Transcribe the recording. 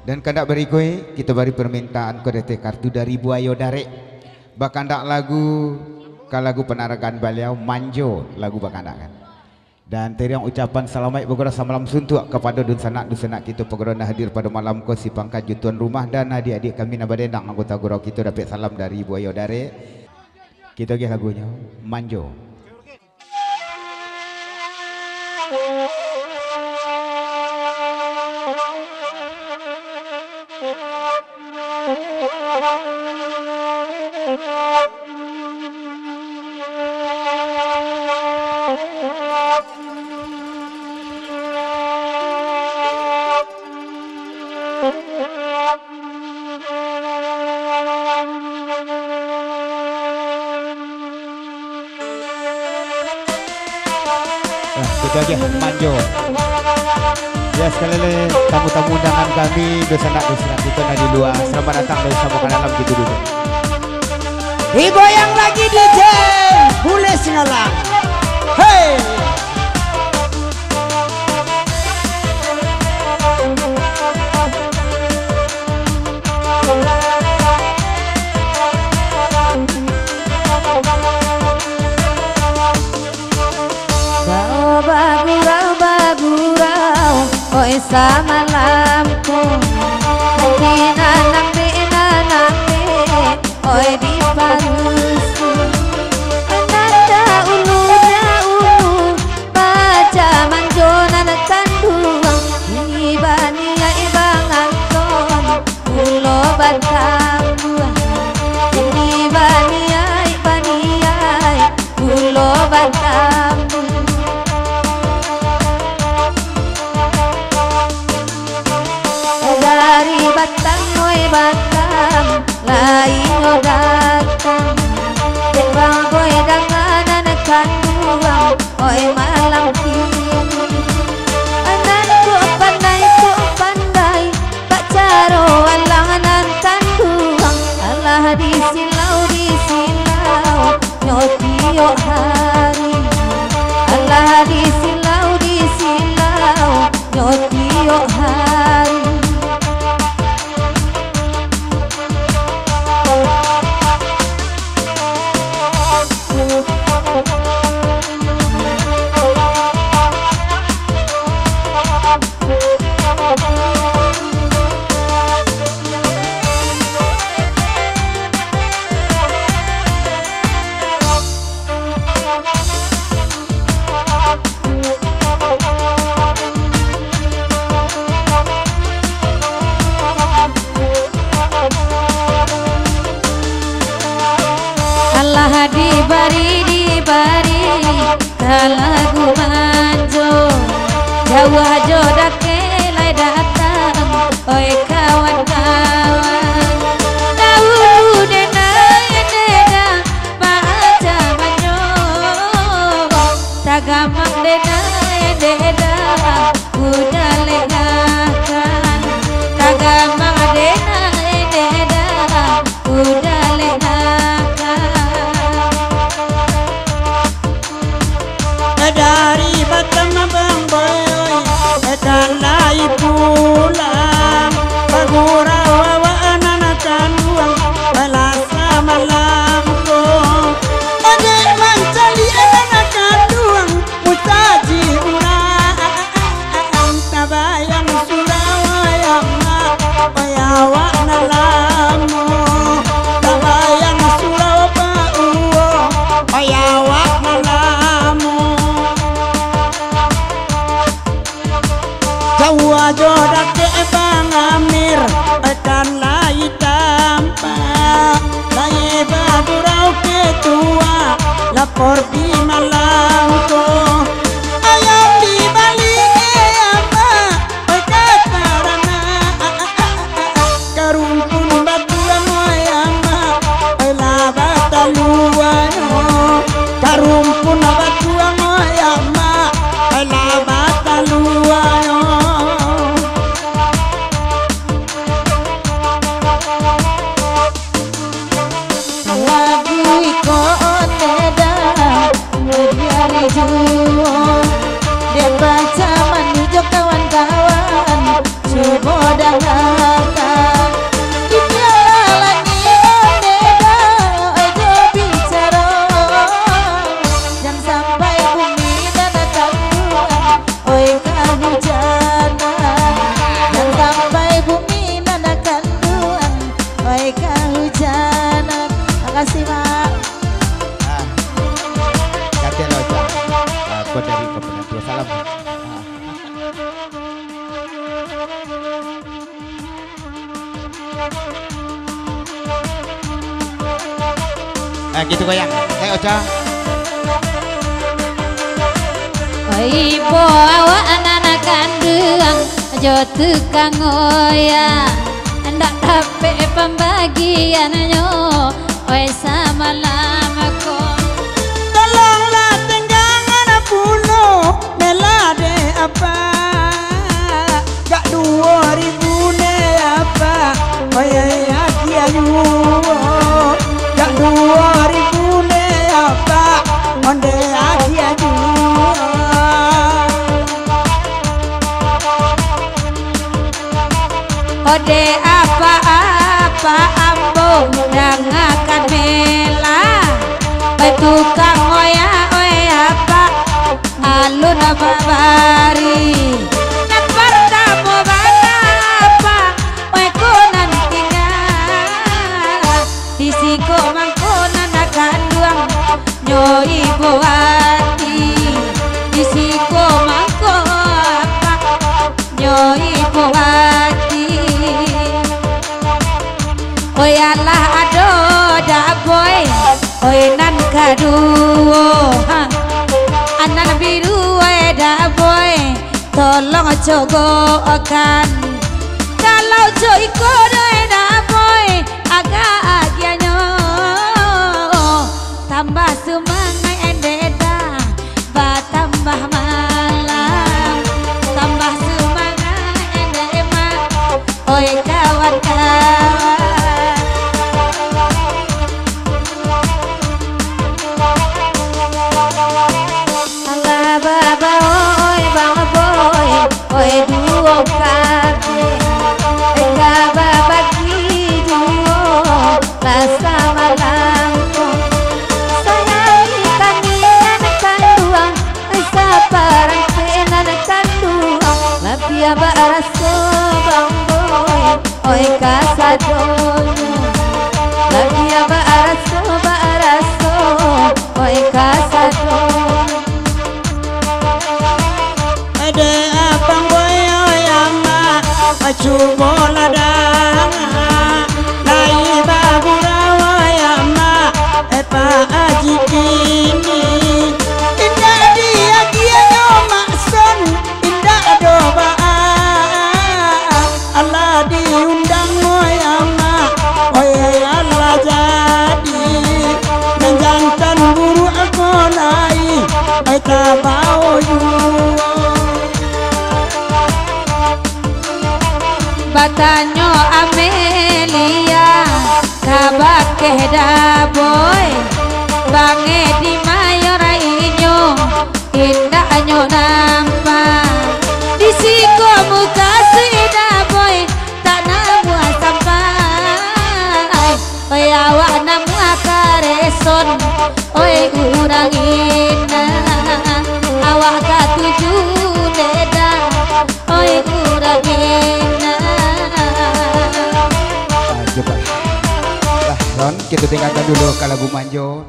Dan kandak berikut kita beri permintaan kodete kartu dari Buayo Dare. Bakandak lagu lagu penarakan beliau Manjo lagu bakandak kan. Dan teriang ucapan selamat bergora samalam suntuk kepada dun sanak kita pegorona hadir pada malam ko si pangkat tuan rumah dan adik-adik kami nabadendang anggota gurau kita dapat salam dari Buayo Dare. Kita ge lagunya Manjo. Kita aja Manjo. Ya sekali lagi tamu-tamu undangan kami dosanak itu di luar. Selamat datang dari Sabukan Alam gitu dulu. Digoyang lagi DJ Bule Singalang. Hey. Oi sama lampu nambe oi di parusu ananda ulu baca manjona kanduang ibani ya ibangan ton ulo bantamu ibani ya ulo bantamu dari Batang, oi Batang, lain datang. Dewang boy danganan kanduang, oi malam kini. Ananku pandai, Pak Caro alanganan kanduang. Allah di silau, nyotio hari. Allah di silau, nyotio hari. Allah dibari lagu manjo Jawa jodak kelai datang oi kawan-kawan dahulu dena baca manjo tagamang dena udah lenakan tagamang dena udah lenakan dari Batam Bang Boy dan lai pulang bagurau wa anak kanduang balasa malam ko ade mancali anak kanduang mutaji urang tabayang Surabaya bayawa nalamu tabayang Surabaya bayawa nalamu Jawa jodak ke Bang Amir dan lai tampak lai bagurau ketua lapor di Malangko ayam di Bali apa kakarana karumpun batuan ayama laba taluan karumpun batuan ayama laba taluan lagu iko oneda Gitu goyang. Ocha. Ibu awak anak kandung aja tukang ngoya ndak tape pembagiannya oi sama lamaku Tolonglah tenggangan bunuh melade apa gak 2000 ne apa ya kiayu gak 2000 ne apa onde kiayu ode apa-apa ambo dangakan mela tukang oya apa alun babari nak pertama apa oi konan tinggal disiko mangkonan akan duang nyoi buati disiko mangko apa nyoi buati oi alah ado da boy oi nan kaduo anan biru oi da boy tolong cogokan kalau joy kodo da boy agak agianyo tambah semangat endeda batambah malam tambah semangat endema oi kawan-kawan oi duo kate enggak bagi duo rasa malangku sayang kanian kanduang saparang tenan kanduang lapia baraso bang boy oi kasadonyo lapia baraso oi kasadonyo ade abang boyo yama acubo ladang lai babura yama epa ajikini indah dia kianyo makson indah doba Allah diundang yama oye Allah jadi menjantan buru aku naik eta bau batanyo Amelia kabake da boy bange di mayor inyo indahnya nampak disiko muka sida boy tanah buah sampai oi awak namu akareson oi urang ina awak katuju deda oi urang ina Coba. Ron, kita tinggalkan dulu ke lagu Manjo.